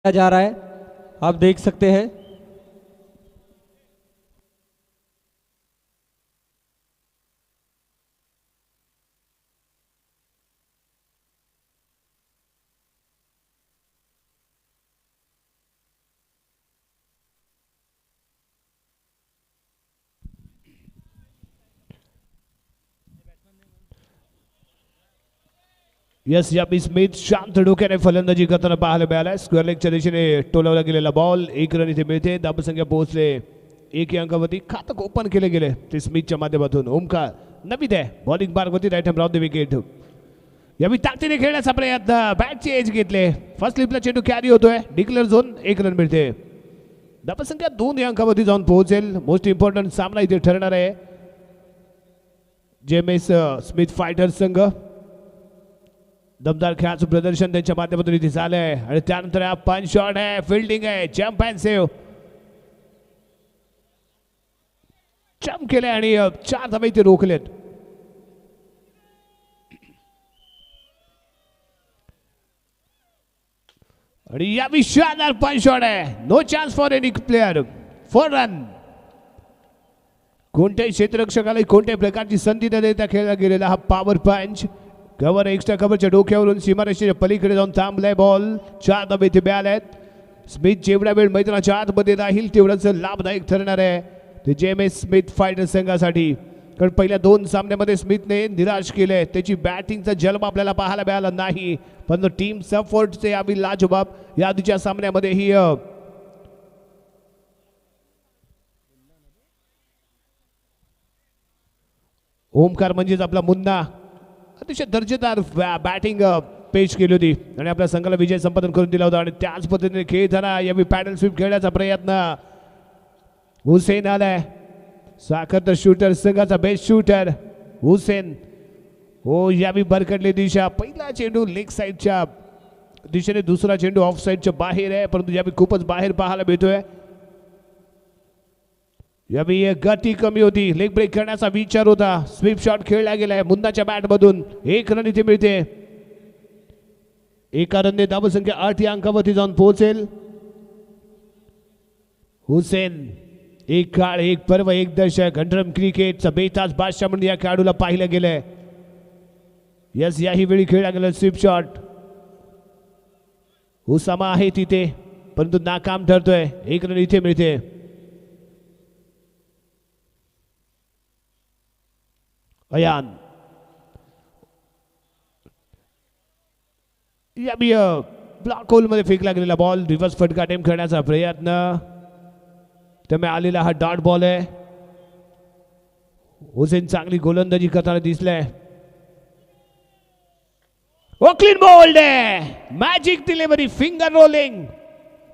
जा रहा है, आप देख सकते हैं। यस याबी स्मिथ शांत डोक्याने फलंदाजी करताना पाहायला मिळाला. स्क्वेअर लेगच्या दिशेने टोलवला गेलेला बॉल 1 रन इथे मिळते. धावसंख्या पोहोचले 1 अंकावरती. खातं ओपन केले गेले ते स्मिथच्या माध्यमातून. ओमकार नवीद आहे बॉलिंग मार्गवरती right hand round the wicket. यावी ताकदीने खेळण्याचा प्रयत्न. बॅटची एज घेतले. फर्स्ट स्लिपला चेंडू कॅरी होतोय. डिक्लेअर झोन 1 रन मिळते. धावसंख्या 2 अंकावरती जाऊन पोहोचेल. मोस्ट इम्पॉर्टंट सामना इथे ठरणार आहे. जेएमएस स्मिथ फायटर्स संघ दमदार खेळाचं प्रदर्शन त्यांच्या माध्यमातून इथे झालंय. आणि त्यानंतर हा पंच शॉट आहे. फिल्डिंग आहे. Jump and save. जम्प केले आणि 4 धावा इथे रोखलेत. आणि या शानदार पंच शॉट आहे. No chance for any player. 4 run. कोणत्याही क्षेत्ररक्षकाला कोणत्याही प्रकारची संधी न देता खेळला गेलेला हा पॉवर पंच. कव्हर एक्स्ट्रा कव्हरच्या डोक्यावरून सीमारेषेच्या पलीकडे जाऊन थांबलाय बॉल. 4 धाबे इथे मिळालेत. स्मिथ जेवढा वेळ मैदानाच्या आतमध्ये राहील तेवढंच लाभदायक ठरणार आहे ते जेएमएस स्मिथ फायटर संघासाठी. कारण पहिल्या 2 सामन्यामध्ये स्मिथने निराश केले. त्याची बॅटिंगचा जन्म आपल्याला पाहायला मिळाला नाही. पण टीम सपोर्टचे आम्ही लाजबाब या आधीच्या सामन्यामध्ये ही ओमकार म्हणजेच आपला मुन्ना अतिशय दर्जेदार बॅटिंग पेश केली होती आणि आपल्या संघाला विजय संपादन करून दिला होता. आणि त्याच पद्धतीने खेळताना यावी पॅडल स्वीप खेळण्याचा प्रयत्न. हुसेन आलाय. साखर शूटर संघाचा बेस्ट शूटर हुसेन. हो यावी भरकटली दिशा. पहिला चेंडू लेग साईडच्या दिशेने. दुसरा चेंडू ऑफ साईडच्या बाहेर आहे. परंतु यावी खूपच बाहेर पाहायला मिळतोय. यावी गती कमी होती. लेग ब्रेक करण्याचा विचार होता. स्वीप शॉट खेळला गेलाय मुन्नाच्या बॅट मधून. 1 रन इथे मिळते. 1 रनने धावसंख्या 8 या अंकावरती जाऊन पोहोचेल. हुसेन एक काळ एक पर्व एक दशक. अंडरम क्रिकेटचा बेताज बादशाह म्हणून या खेळाडूला पाहिलं गेलंय. यस याही वेळी खेळला गेला स्वीप शॉट. हुसामा आहे तिथे परंतु नाकाम ठरतोय. 1 रन इथे मिळते. अयान याबी ब्लॉक होल मध्ये फेकला गेलेला बॉल. रिव्हर्स फटका अटेम्प्ट करण्याचा प्रयत्न. त्यामुळे आलेला हा डॉट बॉल आहे. हुसेन चांगली गोलंदाजी करताना दिसलाय. ओ क्लीन बोल्ड आहे. Magic delivery. Finger rolling.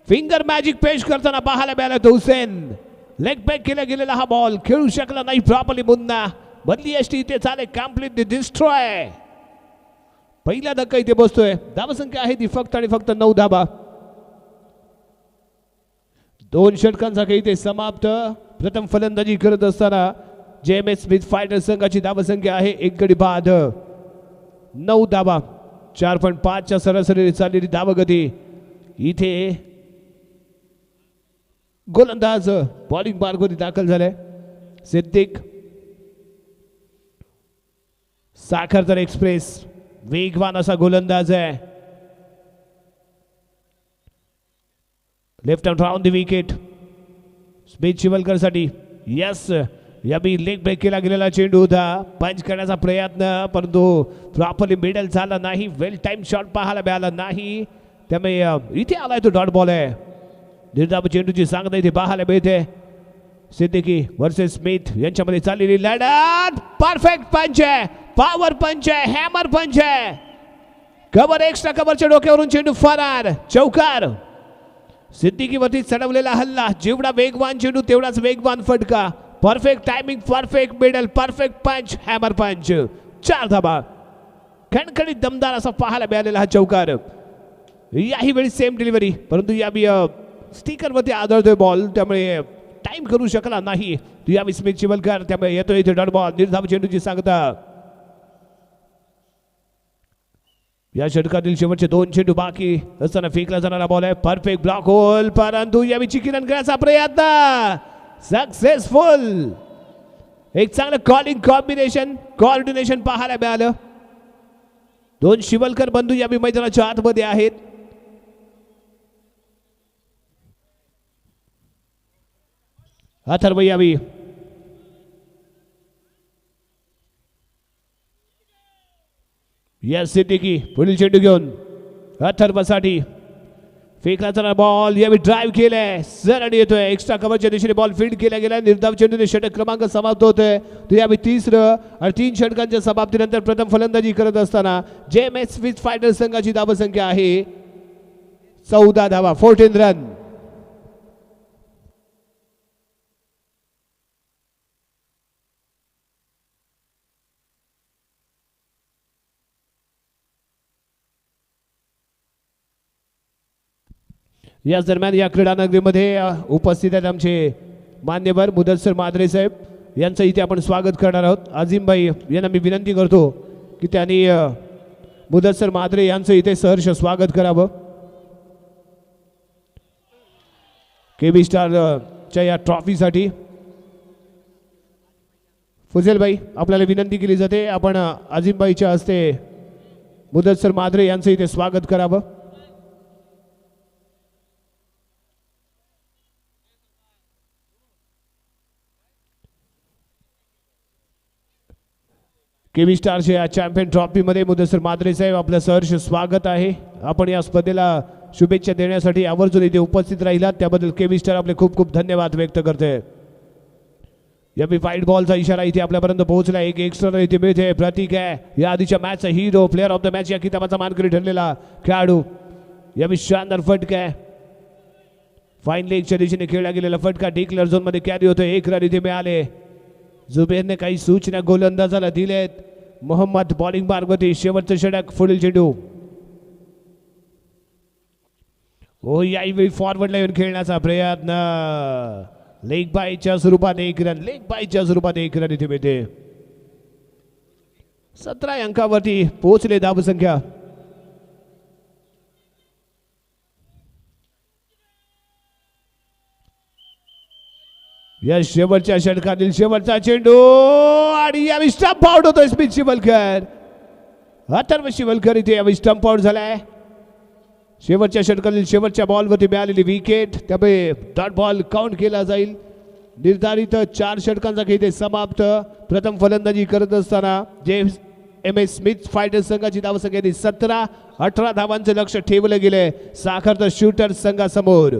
Finger magic पेश करताना पाहायला मिळाला तो हुसेन. लेग बॅक केला गेलेला हा बॉल खेळू शकला नाही प्रॉपरली मुन्ना. बदली एसटी इथे चाले. Completely destroy. पहिला धक्का इथे बसतोय. धावसंख्या आहे ती फक्त आणि फक्त 9 धाबा. 2 षटकांचा खेळ इथे समाप्त. प्रथम फलंदाजी करत असताना जेएमएस स्मिथ फायटर संघाची धावसंख्या आहे 1 गडी बाद 9 धाबा. 4.5 च्या सरासरी चाललेली धावगती. इथे गोलंदाज बॉलिंग मार्गवरती दाखल झाले. सिद्दीक. साखरतर एक्सप्रेस वेगवान असा गोलंदाज आहे. Left hand round the wicket Smith Shivalkar साठी. यस याबी लेग ब्रेक केला गेलेला चेंडू होता. पंच करण्याचा प्रयत्न परंतु प्रॉपरली मिडल झाला नाही. वेल टाइम शॉट पाहायला मिळाला नाही. त्यामुळे इथे आलाय तो डॉट बॉल आहे. निर्धाव चेंडूची सांगता इथे पाहायला मिळते. सिद्दीकी वर्सेस स्मिथ यांच्यामध्ये चाललेली लढत. परफेक्ट पंच आहे. पॉवर पंच आहे. हॅमर पंच आहे. कव्हर एक्स्ट्रा कव्हरच्या डोक्यावरून चेंडू फरार. चौकार. सिद्दीकीवरती चढवलेला हल्ला. जेवढा वेगवान चेंडू तेवढाच वेगवान फटका. Perfect timing. Perfect middle. Perfect पंच. हॅमर पंच. 4 धाबा. खणखणीत दमदार असा पाहायला मिळालेला हा चौकार. याही वेळी सेम डिलिव्हरी परंतु याबी स्टिकरवरती आदळतोय बॉल. त्यामुळे टाइम करू शकला नाही याबी स्मिथ शिवलकर. त्यामुळे येतोय इथे डॉट बॉल. निर्धाव चेंडूची सांगता. या षटकातील शेवटचे 2 चेंडू बाकी असताना फेकला जाणारा बॉल आहे. परफेक्ट ब्लॉक होल, परंतु यावेळी चिकिरण करण्याचा प्रयत्न सक्सेसफुल. एक चांगलं कॉलिंग कॉम्बिनेशन कोऑर्डिनेशन पाहायला मिळालं. 2 शिवलकर बंधू यावेळी मैदानाच्या आतमध्ये आहेत. अथर्व यावेळी यस सिद्दीकी पुढील चेंडू घेऊन अथर्वसाठी फेकला जाणारा बॉल यावेळी ड्राईव्ह केलाय, सरळ येतोय. एक्स्ट्रा कव्हरच्या दिशेने बॉल फील्ड केला गेला. निर्धाव चेंडूने षटक क्रमांक समाप्त होतोय. तो यावेळी 3रं आणि 3 षटकांच्या समाप्तीनंतर प्रथम फलंदाजी करत असताना JMS स्विच फायटर संघाची धावसंख्या आहे 14 धावा, 14 रन. याच दरम्यान या क्रीडा नगरीमध्ये उपस्थित आहेत आमचे मान्यवर मुदस्सर माद्रे साहेब यांचं इथे आपण स्वागत करणार आहोत. अजिमभाई यांना मी विनंती करतो की त्यांनी मुदस्सर माद्रे यांचं इथे सहर्ष स्वागत करावं. KB स्टारच्या या ट्रॉफीसाठी फुजेलभाई आपल्याला विनंती केली जाते, आपण अजिमभाईच्या हस्ते मुदस्सर माद्रे यांचं इथे स्वागत करावं. KB स्टारच्या या चॅम्पियन ट्रॉफीमध्ये मुदस्सर माद्रे साहेब आपलं सहर्ष स्वागत आहे. आपण या स्पर्धेला शुभेच्छा देण्यासाठी आवर्जून इथे उपस्थित राहिलात त्याबद्दल KB स्टार आपले खूप खूप धन्यवाद व्यक्त करते. यावेळी फाईट बॉलचा इशारा इथे आपल्यापर्यंत पोहोचला. एक एक्स्ट्रा इथे मिळते. प्रतीक आहे या आधीच्या मॅचचा hero, player of the match या किताबाचा मानकरी ठरलेला खेळाडू. यावेळी शानदार फटका आहे. फाईन लेगच्या दिशेने खेळला गेलेला फटका डिक्लेअर झोन मध्ये कॅरी होतोय. 1 रन इथे मिळाले. जुबेरने काही सूचना गोलंदाजाला दिलेत. मोहम्मद बॉलिंग मार्गवरती शेवटचं षटक, पुढील चेंडू. ओ यावेळी फॉरवर्डला येऊन खेळण्याचा प्रयत्न. लेग बायच्या स्वरूपात 1 रन, लेग बायच्या स्वरूपात 1 रन इथे मिळते. 17 अंकावरती पोहोचले धावसंख्या. या शेवटच्या षटकातील शेवटचा चेंडू आणि यावेळी स्टंप आउट होतोय स्मिथ शिवलकर. अथर्व शिवलकर इथे यावेळी स्टंप आउट झालाय. शेवटच्या षटकातील शेवटच्या बॉलवरती मिळालेली विकेट, त्यामुळे डॉट बॉल काउंट केला जाईल. निर्धारित 4 षटकांचा खेळ समाप्त. प्रथम फलंदाजी करत असताना JMS स्मिथ फायटर संघाची धावसंख्या 17-18 धावांचं लक्ष ठेवलं गेलंय साखरचा शूटर संघासमोर.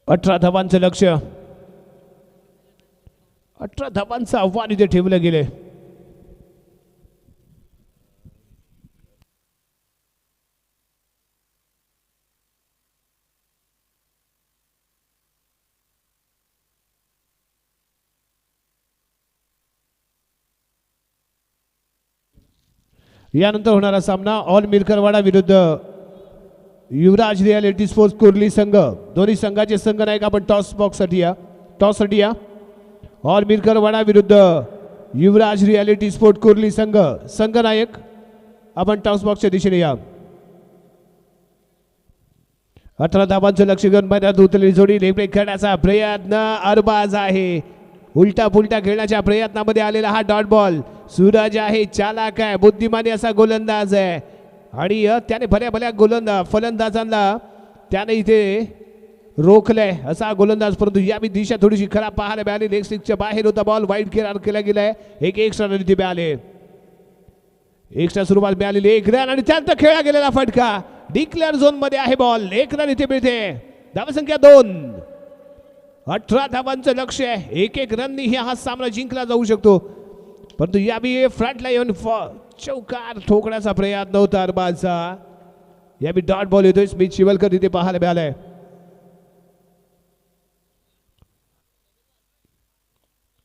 अठरा धावांचं लक्ष, 18 धावांचं आव्हान इथे ठेवलं गेले. यानंतर होणारा सामना ऑल मिरकरवाडा विरुद्ध युवराज रियालिटी स्पोर्ट्स कुर्ली संघ. दोन्ही संघाचे संघनायक आपण टॉस साठी या. ऑल मिरकरवाडा विरुद्ध युवराज रियालिटी स्पोर्ट कुर्ली संघ. संघनायक आपण टॉस बॉक्सच्या दिशेने या. 18 धावांचं लक्ष घेऊन मैदानात उतरलेली जोडी लेग ब्रेक करण्याचा प्रयत्न. अरबाज आहे, उलटा पुलटा खेळण्याच्या प्रयत्नामध्ये आलेला हा डॉट बॉल. सूरज आहे, चालाक आहे, बुद्धिमानी असा गोलंदाज आहे आणि त्याने भल्या फलंदाजांना त्याने इथे रोखलंय असा गोलंदाज. परंतु यावी दिशा थोडीशी खराब पाहायला मिळाली. लेग स्टिकच्या बाहेर होता बॉल, वाईड केला गेलाय. एक एक्स्ट्रा रन इथे मिळाले. एक्स्ट्रा सुरुवात मिळालेली 1 रन आणि त्यानंतर खेळला गेलेला फटका डिक्लेअर झोन मध्ये आहे बॉल 1 रन इथे मिळते धावसंख्या 2 18 धावांचं लक्ष्य आहे 1-1 रननी हा सामना जिंकला जाऊ शकतो परंतु याबी फ्रंटला येऊन चौकार ठोकण्याचा प्रयत्न होता अरबाजचा याबी डॉट बॉल येतोय स्मिथ शिवलकर तिथे पाहायला मिळालाय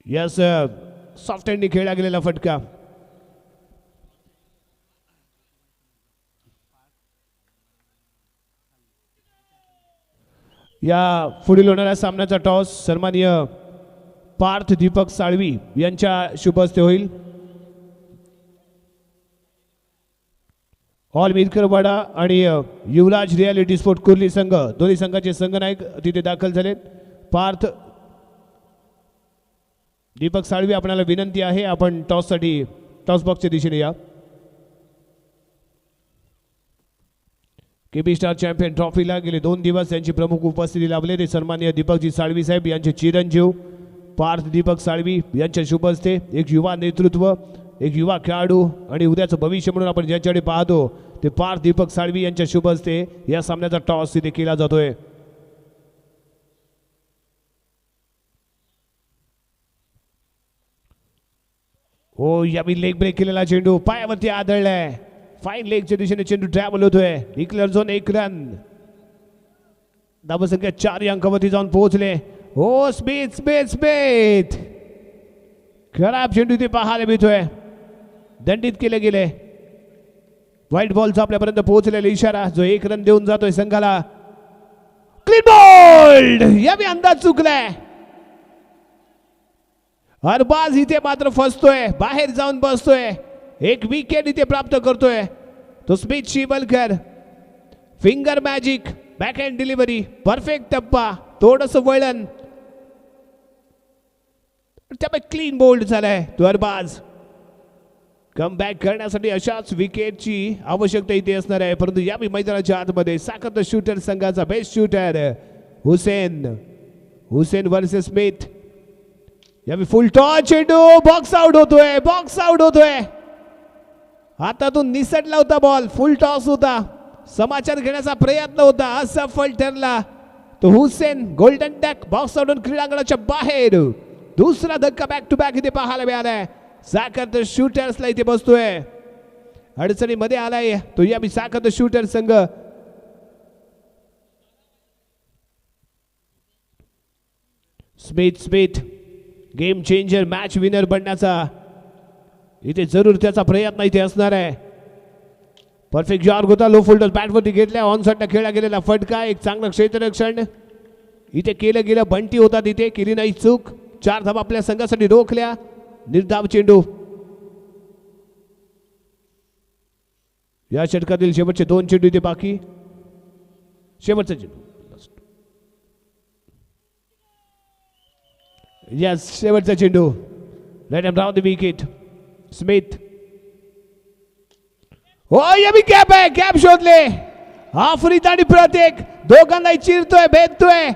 यस सॉफ्ट हँडनी खेळला गेलेला फटका या पुढील होणाऱ्या सामन्याचा टॉस सन्माननीय पार्थ दीपक साळवी यांच्या शुभ हस्ते होईल ऑल मिरकरवाडा आणि युवराज रियालिटी स्पोर्ट कुर्ली संघ दोन्ही संघाचे संघनायक तिथे दाखल झालेत पार्थ दीपक साळवी आपल्याला विनंती आहे आपण टॉससाठी टॉस बॉक्सच्या दिशेने या केबी स्टार चॅम्पियन ट्रॉफीला गेले 2 दिवस यांची प्रमुख उपस्थिती लाभले ते सन्माननीय दीपकजी साळवी साहेब यांचे चिरंजीव पार्थ दीपक साळवी यांच्या शुभ हस्ते एक युवा नेतृत्व एक युवा खेळाडू आणि उद्याचं भविष्य म्हणून आपण ज्याच्याकडे पाहतो ते पार्थ दीपक साळवी यांच्या शुभ हस्ते या सामन्याचा टॉस तिथे केला जातोय हो यावी लेग ब्रेक केलेला चेंडू पायावरती आदळलाय फाईन लेगच्या दिशेने चेंडू ट्रॅव्हल होतोय डिक्लेअर झोन 1 रन धावसंख्या 4 या अंकावरती जाऊन पोहोचले हो स्मिथ स्मिथ स्मिथ खराब चेंडू इथे पाहायला मिळतोय दंडित केले गेले व्हाईट बॉलचा आपल्यापर्यंत पोहोचलेला इशारा जो 1 रन देऊन जातोय संघाला क्लीन बॉल्ड यावी अंदाज चुकलाय अरबाज इथे मात्र फसतोय बाहेर जाऊन बसतोय एक विकेट इथे प्राप्त करतोय तो Smith Shivalkar finger magic back hand delivery perfect टप्पा थोडस वळण त्यामुळे क्लीन बोल्ड झालाय तो अरबाज कम बॅक करण्यासाठी अशाच विकेटची आवश्यकता इथे असणार आहे परंतु या मैदानाच्या आतमध्ये साकत शूटर संघाचा best shooter Hussain versus Smith यावेळी फुल टॉस चेंडू बॉक्स आउट होतोय हातातून निसटला होता बॉल फुल टॉस होता समाचार घेण्याचा प्रयत्न होता असफल ठरला तो Hussain golden duck box out क्रीडांगणाच्या बाहेर दुसरा धक्का बॅक टू बॅक इथे पाहायला मिळालाय साकत शूटर्सला इथे बसतोय अडचणीमध्ये आलाय तो या साकत शूटर संघ Smith game changer match winner बनण्याचा इथे जरूर त्याचा प्रयत्न इथे असणार आहे परफेक्ट जॉर्ग होता लो फोल्डर बॅटवरती घेतल्या ऑन साइडला खेळला गेलेला फटका एक चांगला क्षेत्ररक्षण इथे केलं गेलं बंटी होता तिथे केली नाही चूक 4 धावा आपल्या संघासाठी रोखल्या निर्धाव चेंडू या षटकातील शेवटचे 2 चेंडू इथे बाकी शेवटचा चेंडू यस शेवटचा चेंडू let him down the wicket Smith हो या भी कॅप आहे कॅप शोधले आफ्रित आणि प्रत्येक दोघांनाही चिरतोय भेदतोय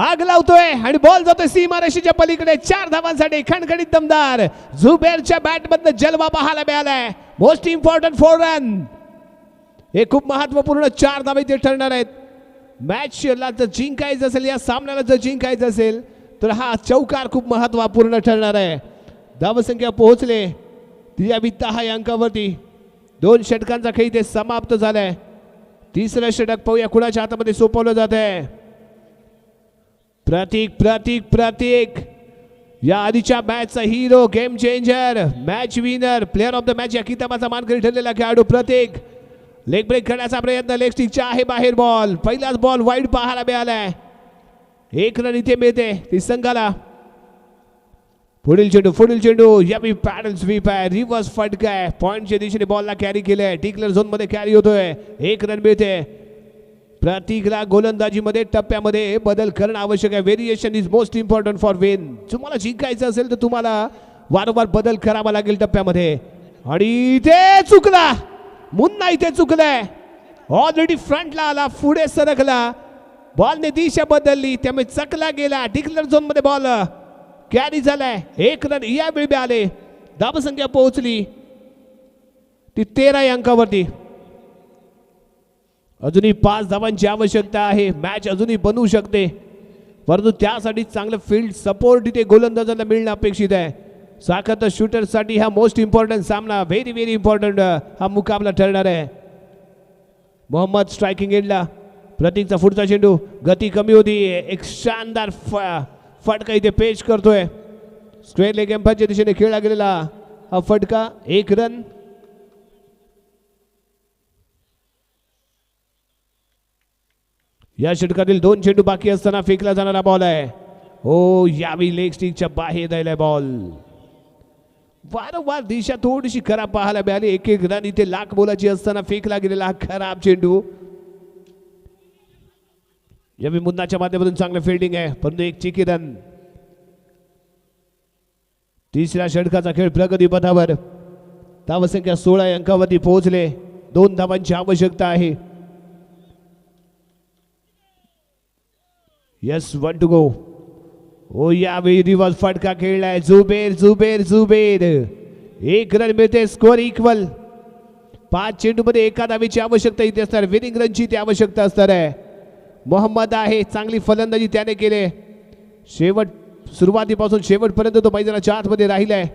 आग लावतोय आणि बॉल जातोय सीमारेषेच्या पलीकडे 4 धावांसाठी खणखणीत दमदार झुबेरच्या बॅट मधनं जलवा पाहायला मिळालाय मोस्ट इम्पॉर्टंट 4 रन हे खूप महत्वपूर्ण 4 धावा इथे ठरणार आहेत मॅचला जर जिंकायचं असेल या सामन्याला जर जिंकायचं असेल तर हा चौकार खूप महत्वपूर्ण ठरणार आहे धावसंख्या पोहोचले या 10 अंकावरती 2 षटकांचा खेळ इथे समाप्त झालाय तिसरं षटक पाहूया कुणाच्या हातामध्ये सोपवलं जात आहे प्रतीक या आधीच्या मॅचचा hero game changer match winner player of the match या किताबाचा मानकरी ठरलेला खेळाडू प्रतीक लेग ब्रेक करण्याचा प्रयत्न लेग स्टिकच्या आहे बाहेर बॉल पहिलाच बॉल वाईड पाहायला मिळालाय 1 रन इथे मिळते ती संघाला पुढील चेंडू या मी पॅडल स्वीप आहे रिव्हर्स फटका आहे पॉइंटच्या दिशेने बॉलला कॅरी केलंय डिक्लेअर झोन मध्ये कॅरी होतोय 1 रन मिळते प्रतीकला गोलंदाजीमध्ये टप्प्यामध्ये बदल करणं आवश्यक आहे variation is most important for win तुम्हाला जिंकायचं असेल तर तुम्हाला वारंवार बदल करावा लागेल टप्प्यामध्ये आणि इथे चुकला मुन्ना इथे चुकलाय ऑलरेडी फ्रंटला आला पुढे सरकला बॉलने दिशा बदलली त्यामुळे चकला गेला डिक्लेअर झोन मध्ये बॉल कॅरी झालाय 1 रन यावेळी आले धावसंख्या पोहोचली ती 13 या अंकावरती. अजूनही 5 धावांची आवश्यकता आहे. मॅच अजूनही बनवू शकते, परंतु त्यासाठी चांगलं फील्ड सपोर्ट इथे गोलंदाजांना मिळणं अपेक्षित आहे. साखर शूटरसाठी हा मोस्ट इम्पॉर्टंट सामना, व्हेरी इम्पॉर्टंट हा मुकाबला ठरणार आहे. मोहम्मद स्ट्रायकिंग एंडला. प्रतीकचा पुढचा चेंडू, गती कमी होती. एक शानदार फटका इथे पेश करतोय. स्क्वेअर लेग एम्पायरच्या दिशेने खेळला गेलेला हा फटका. 1 रन. या षटकातील 2 चेंडू बाकी असताना फेकला जाणारा बॉल आहे. हो, यावेळी लेग स्टिकच्या बाहेर जायला बॉल. वारंवार दिशा थोडीशी खराब पाहायला मिळाली. 1 रन इथे लाख बोलाची असताना फेकला गेलेला हा खराब चेंडू. यावेळी मुन्नाच्या माध्यमातून चांगलं फिल्डिंग आहे, परंतु 1 चिकी रन. तिसऱ्या षटकाचा खेळ प्रगती पथावर. धावसंख्या 16 अंकावरती पोहोचले. 2 धावांची आवश्यकता आहे. Yes, 1 to go. ओ, यावेळी रिव्हर्स फटका खेळलाय. जुबेर 1 रन मिळते. Score equal. 5 चेंडूमध्ये 1 धावेची आवश्यकता इथे असणार. विनिंग रनची ती आवश्यकता असणार आहे. मोहम्मद आहे, चांगली फलंदाजी त्याने केले. सुरुवातीपासून शेवटपर्यंत तो मैदानाच्या आतमध्ये राहिलाय.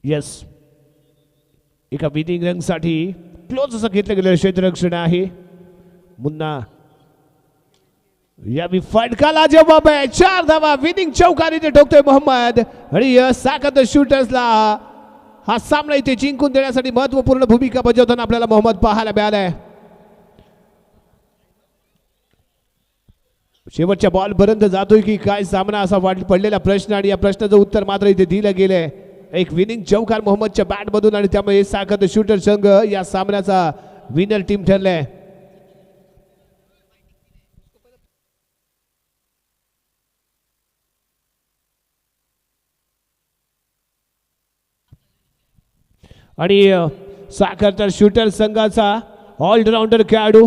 यस, एका विनिंग रनसाठी क्लोज असं घेतलं गेलेलं क्षेत्ररक्षण आहे. मुन्ना या फटकाला जवाब आहे. 4 धावा. विनिंग चौकार इथे ठोकतोय मोहम्मद. आणि साखर शूटर्सला हा सामना इथे जिंकून देण्यासाठी महत्वपूर्ण भूमिका बजावताना आपल्याला मोहम्मद पाहायला मिळालाय. शेवटच्या बॉल पर्यंत जातोय की काय सामना असा पडलेला प्रश्न, आणि या प्रश्नाचं उत्तर मात्र इथे दिलं गेलंय. एक विनिंग चौकार मोहम्मदच्या बॅट मधून, आणि त्यामुळे साखर शूटर संघ या सामन्याचा विनर टीम ठरलाय. आणि साखर शूटर संघाचा ऑलराऊंडर खेळाडू